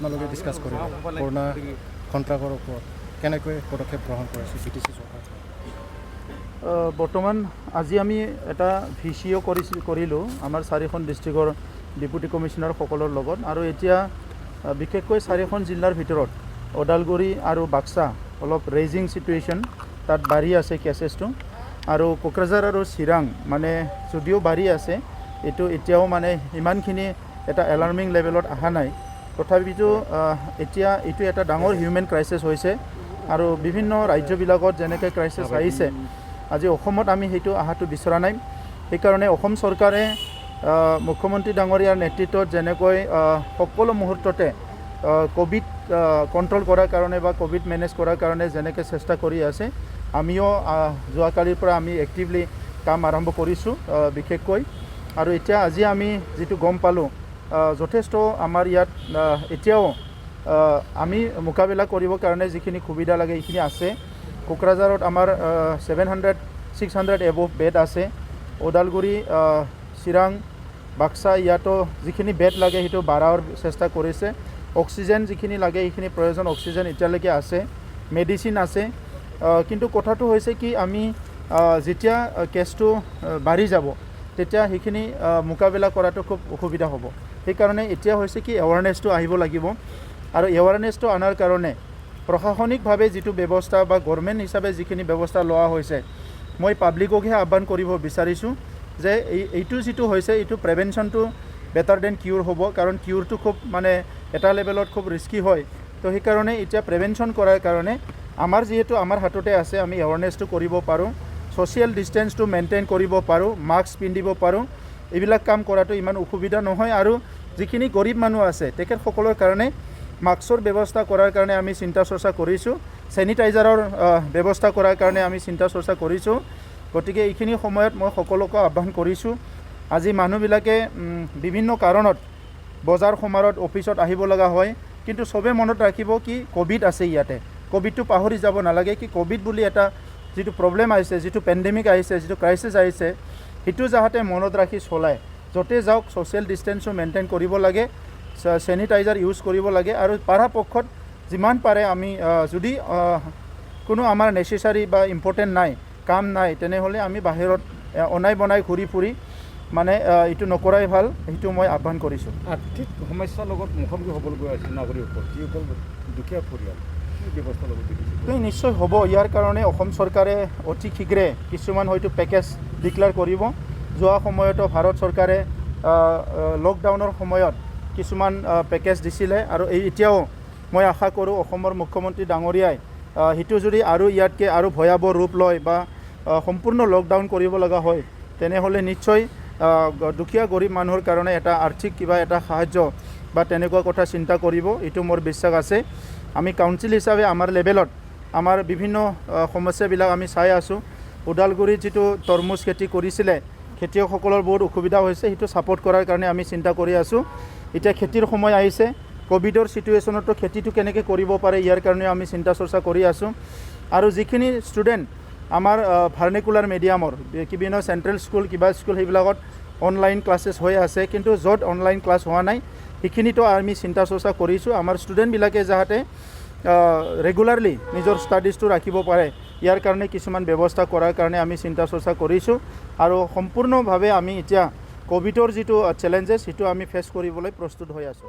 আপোনালোকে ডিছকাছ কৰিব কৰোণা কণ্ট্ৰাক্টৰ ওপৰত কেনেকৈ পদক্ষেপ গ্ৰহণ কৰিছে BTC চৰকাৰ? বৰ্তমান আজি আমি এটা VCO কৰিলোঁ আমাৰ 4খন ডিষ্ট্ৰিক্টৰ ডেপুটি কমিশ্যনাৰসকলৰ লগত, আৰু এতিয়া বিশেষকৈ 4খন জিলাৰ ভিতৰত ওদালগুৰি আৰু বাক্সা অলপ ৰেজিং চিটুৱেশ্যন, তাত বাঢ়ি আছে কেছেছটো, আৰু কোকৰাঝাৰ আৰু চিৰাং মানে যদিও বাঢ়ি আছে, এইটো এতিয়াও মানে ইমানখিনি এটা এলাৰ্মিং লেভেলত অহা নাই। তথাপিতো এতিয়া এইটো এটা ডাঙৰ হিউমেন ক্ৰাইচিছ হৈছে, আৰু বিভিন্ন ৰাজ্যবিলাকত যেনেকৈ ক্ৰাইচিছ আহিছে, আজি অসমত আমি সেইটো অহাটো বিচৰা নাই। সেইকাৰণে অসম চৰকাৰে মুখ্যমন্ত্ৰী ডাঙৰীয়াৰ নেতৃত্বত যেনেকৈ সকলো মুহূৰ্ততে কোভিড কণ্ট্ৰল কৰাৰ কাৰণে বা কোভিড মেনেজ কৰাৰ কাৰণে যেনেকৈ চেষ্টা কৰি আছে, আমিও যোৱাকালিৰ পৰা আমি এক্টিভলি কাম আৰম্ভ কৰিছোঁ বিশেষকৈ। আৰু এতিয়া আজি আমি যিটো গম পালোঁ, যথেষ্ট আমাৰ ইয়াত এতিয়াও আমি মোকাবিলা কৰিবৰ কাৰণে যিখিনি সুবিধা লাগে এইখিনি আছে। কোকৰাঝাৰত আমাৰ 700-600 এবভ বেড আছে। ওদালগুৰি, চিৰাং, বাক্সা ইয়াতো যিখিনি বেড লাগে সেইটো বাঢ়াৰ চেষ্টা কৰিছে। অক্সিজেন যিখিনি লাগে সেইখিনি প্ৰয়োজন অক্সিজেন এতিয়ালৈকে আছে, মেডিচিন আছে। কিন্তু কথাটো হৈছে কি, আমি যেতিয়া কেছটো বাঢ়ি যাব তেতিয়া সেইখিনি মোকাবিলা কৰাটো খুব অসুবিধা হ'ব। সেইকাৰণে এতিয়া হৈছে কি এৱাৰনেছটো আহিব লাগিব, আৰু এৱাৰনেছটো অনাৰ কাৰণে প্ৰশাসনিকভাৱে যিটো ব্যৱস্থা বা গভৰ্ণমেণ্ট হিচাপে যিখিনি ব্যৱস্থা লোৱা হৈছে, মই পাব্লিককহে আহ্বান কৰিব বিচাৰিছোঁ যে এইটো যিটো হৈছে এইটো প্ৰিভেনশ্যনটো বেটাৰ দেন কিউৰ হ'ব, কাৰণ কিউৰটো খুব মানে এটা লেভেলত খুব ৰিস্কি হয়। তো সেইকাৰণে এতিয়া প্ৰিভেনশ্যন কৰাৰ কাৰণে আমাৰ যিহেতু আমাৰ হাততে আছে, আমি এৱাৰনেছটো কৰিব পাৰোঁ, ছ'চিয়েল ডিষ্টেঞ্চটো মেইনটেইন কৰিব পাৰোঁ, মাস্ক পিন্ধিব পাৰোঁ, এইবিলাক কাম কৰাটো ইমান অসুবিধা নহয়। আৰু যিখিনি গৰীব মানুহ আছে তেখেতসকলৰ কাৰণে মাস্কৰ ব্যৱস্থা কৰাৰ কাৰণে আমি চিন্তা চৰ্চা কৰিছোঁ, চেনিটাইজাৰৰ ব্যৱস্থা কৰাৰ কাৰণে আমি চিন্তা চৰ্চা কৰিছোঁ। গতিকে এইখিনি সময়ত মই সকলোকে আহ্বান কৰিছোঁ, আজি মানুহবিলাকে বিভিন্ন কাৰণত বজাৰ সমাৰত অফিচত আহিব লগা হয়, কিন্তু চবে মনত ৰাখিব কি কোভিড আছে ইয়াতে, কোভিডটো পাহৰি যাব নালাগে। কি কোভিড বুলি এটা যিটো প্ৰব্লেম আহিছে, যিটো পেণ্ডেমিক আহিছে, যিটো ক্ৰাইচিছ আহিছে, সেইটো যাতে মনত ৰাখি চলায়, য'তে যাওক ছ'চিয়েল ডিষ্টেঞ্চটো মেইনটেইন কৰিব লাগে, চেনিটাইজাৰ ইউজ কৰিব লাগে, আৰু পৰাপক্ষত যিমান পাৰে আমি যদি কোনো আমাৰ নেচেচাৰী বা ইম্পৰ্টেণ্ট নাই, কাম নাই, তেনেহ'লে আমি বাহিৰত অনাই বনাই ঘূৰি ফুৰি মানে এইটো নকৰাই ভাল, সেইটো মই আহ্বান কৰিছোঁ। আৰ্থিক সমস্যাৰ লগত মুখামুখি হ'বলগীয়া হৈছে নাগৰিকসকল, যিসকল দুখীয়া পৰিয়াল, ব্যৱস্থা ল'ব বিচাৰিছে? নিশ্চয় হ'ব। ইয়াৰ কাৰণে অসম চৰকাৰে অতি শীঘ্ৰে কিছুমান হয়তো পেকেজ ডিক্লেয়াৰ কৰিব। যোৱা সময়তো ভাৰত চৰকাৰে লকডাউনৰ সময়ত কিছুমান পেকেজ দিছিলে, আৰু এতিয়াও মই আশা কৰোঁ অসমৰ মুখ্যমন্ত্ৰী ডাঙৰীয়াই সেইটো যদি আৰু ইয়াতকৈ আৰু ভয়াৱহ ৰূপ লয় বা সম্পূৰ্ণ লকডাউন কৰিব লগা হয়, তেনেহ'লে নিশ্চয় দুখীয়া গৰীব মানুহৰ কাৰণে এটা আৰ্থিক কিবা এটা সাহায্য বা তেনেকুৱা কথা চিন্তা কৰিব, এইটো মোৰ বিশ্বাস আছে। আমি কাউন্সিল হিচাপে আমাৰ লেভেলত আমাৰ বিভিন্ন সমস্যাবিলাক আমি চাই আছোঁ। ওদালগুৰিত যিটো তৰমুজ খেতি কৰিছিলে, খেতিয়কসকলৰ বহুত অসুবিধা হৈছে, সেইটো ছাপোৰ্ট কৰাৰ কাৰণে আমি চিন্তা কৰি আছোঁ। এতিয়া খেতিৰ সময় আহিছে, কোভিডৰ চিটুৱেশ্যনতো খেতিটো কেনেকৈ কৰিব পাৰে ইয়াৰ কাৰণেও আমি চিন্তা চৰ্চা কৰি আছোঁ। আৰু যিখিনি ষ্টুডেণ্ট আমাৰ ভাৰ্নিকুলাৰ মিডিয়ামৰ বিভিন্ন চেণ্ট্ৰেল স্কুল কিবা স্কুল সেইবিলাকত অনলাইন ক্লাছেছ হৈ আছে, কিন্তু য'ত অনলাইন ক্লাছ হোৱা নাই সেইখিনিতো আমি চিন্তা চৰ্চা কৰিছোঁ। আমাৰ ষ্টুডেণ্টবিলাকে যাতে ৰেগুলাৰলি নিজৰ ষ্টাডিজটো ৰাখিব পাৰে, ইয়াৰ কাৰণে কিছুমান ব্যৱস্থা কৰাৰ কাৰণে আমি চিন্তা চৰ্চা কৰিছোঁ। আৰু সম্পূৰ্ণভাৱে আমি এতিয়া কোভিডৰ যিটো চেলেঞ্জেছ সেইটো আমি ফেচ কৰিবলৈ প্ৰস্তুত হৈ আছোঁ।